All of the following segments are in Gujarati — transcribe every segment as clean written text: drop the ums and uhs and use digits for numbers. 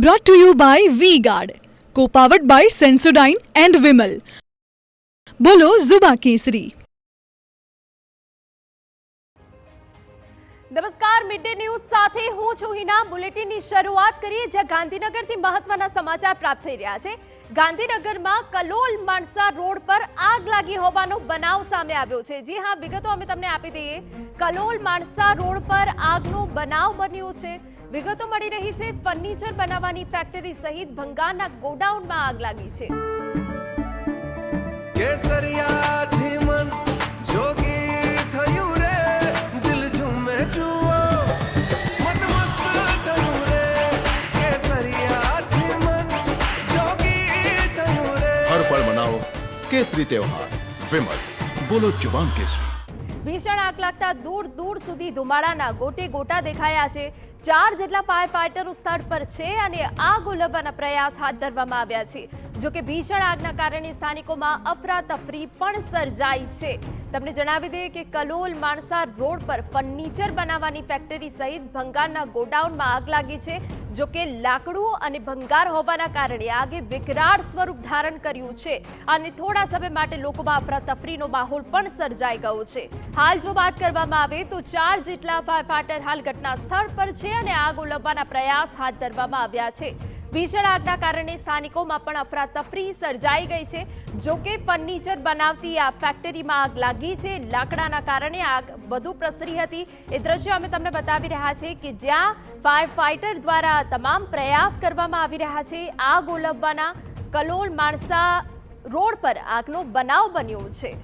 Brought to you by V-Guard, co-powered by Sensodyne and Vimal. બોલો ઝુબા કેસરી. નમસ્કાર, મિડ ડે ન્યૂઝ સાથે હું છું હિના. બુલેટિનની શરૂઆત કરીએ જ્યાં ગાંધીનગરથી મહત્વના સમાચાર પ્રાપ્ત થઈ રહ્યા છે. ગાંધીનગરમાં કલોલ માણસા રોડ પર આગ લાગી હોવાનો બનાવ સામે આવ્યો છે. જી હા, વિગતો અમે તમને આપી દઈએ. કલોલ માણસા રોડ પર આગનો બનાવ બન્યો છે. વિગતો મળી રહી છે ફર્નિચર બનાવવાની ફેક્ટરી સહિત ભંગારના ગોડાઉનમાં આગ લાગી છે. हर पल मनाओ केसरी त्योहार विमल. बोलो जुबान केसरी. ભીષણ આગ લાગતા દૂર દૂર સુધી ધુમાડાના ગોટે ગોટા દેખાયા છે. 4 જેટલા ફાયર ફાઇટરો સ્થળ પર છે અને આગ ઓલવવાના પ્રયાસ હાથ ધરવામાં આવ્યા છે. જોકે ભીષણ આગના કારણે સ્થાનિકોમાં અફરાતફરી પણ સર્જાઈ છે. તમને જણાવી દઈએ કે કલોલ માણસા રોડ પર ફર્નિચર બનાવવાની ફેક્ટરી સહિત ભંગારના ગોડાઉનમાં આગ લાગી છે. જોકે લાકડું અને ભંગાર હોવાના કારણે આગે વિકરાળ સ્વરૂપ ધારણ કર્યું છે અને થોડા સમય માટે લોકોમાં અફરાતફરીનો માહોલ પણ સર્જાઈ ગયો છે. હાલ જો વાત કરવામાં આવે તો 4 જેટલા ફાયર ફાઇટર હાલ ઘટના સ્થળ પર છે અને આગ ઓલવવાના પ્રયાસ હાથ ધરવામાં આવ્યા છે. ભીષણ આગના કારણે સ્થાનિકોમાં પણ અફરાતફરી સર્જાઈ ગઈ છે. જોકે ફર્નિચર બનાવતી આ ફેક્ટરીમાં આગ લાગી છે. લાકડાના કારણે આગ વધુ પ્રસરી હતી. એ દ્રશ્ય અમે તમને બતાવી રહ્યા છે કે જ્યાં ફાયર ફાઇટર દ્વારા તમામ પ્રયાસ કરવામાં આવી રહ્યા છે આગ ઓલવવાના. કલોલ માણસા રોડ પર આગનો બનાવ બન્યો છે.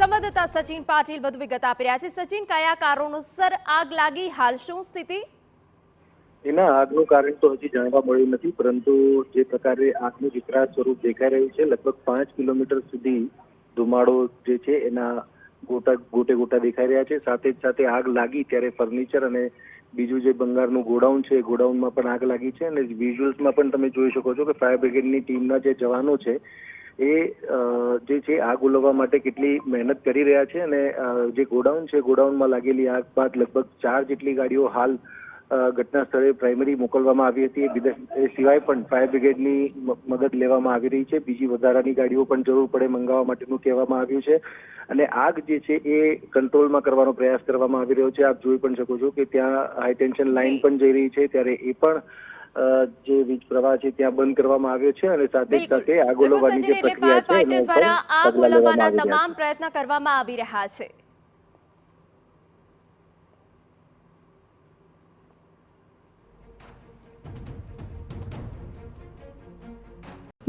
સંવાદદાતા સચિન પાટીલ વધુ વિગત આપી રહ્યા છે. સચિન, કયા કારણોસર આગ લાગી, હાલ શું સ્થિતિ? એના આગનું કારણ તો હજી જાણવા મળ્યું નથી, પરંતુ જે પ્રકારે આગનું વિકરાળ સ્વરૂપ દેખાઈ રહ્યું છે, લગભગ 5 કિલોમીટર સુધી ધુમાડો જે છે એના ગોટે ગોટા દેખાઈ રહ્યા છે. સાથે જ સાથે આગ લાગી ત્યારે ફર્નિચર અને બીજું જે બંગાળનું ગોડાઉન છે એ ગોડાઉનમાં પણ આગ લાગી છે. અને વિઝ્યુઅલ્સમાં પણ તમે જોઈ શકો છો કે ફાયર બ્રિગેડની ટીમના જે જવાનો છે એ જે છે આગ ઓલવવા માટે કેટલી મહેનત કરી રહ્યા છે. અને જે ગોડાઉન છે ગોડાઉનમાં લાગેલી આગ બાદ લગભગ 4 જેટલી ગાડીઓ હાલ ઘટના સ્થળે પ્રાઇમરી મોકલવામાં આવી હતી. એ સિવાય પણ ફાયર બ્રિગેડની મદદ લેવામાં આવી રહી છે. બીજી વધારાની ગાડીઓ પણ જરૂર પડે મંગાવવા માટેનું કહેવામાં આવ્યું છે. અને આગ જે છે એ કંટ્રોલમાં કરવાનો પ્રયાસ કરવામાં આવી રહ્યો છે. આપ જોઈ પણ શકો છો કે ત્યાં હાઈ ટેન્શન લાઇન પણ જઈ રહી છે, ત્યારે એ પણ જે વીજ પ્રવાહ છે ત્યાં બંધ કરવામાં આવ્યો છે. અને સાથે સાથે આગ ઓલવવાની જે પ્રક્રિયા છે એના ઉપર આગ ઓલવવાના તમામ પ્રયત્ન કરવામાં આવી રહ્યા છે.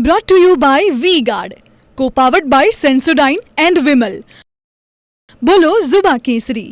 Brought to you by V-Guard, co-powered by Sensodyne and Vimal. બોલો ઝુબા કેસરી.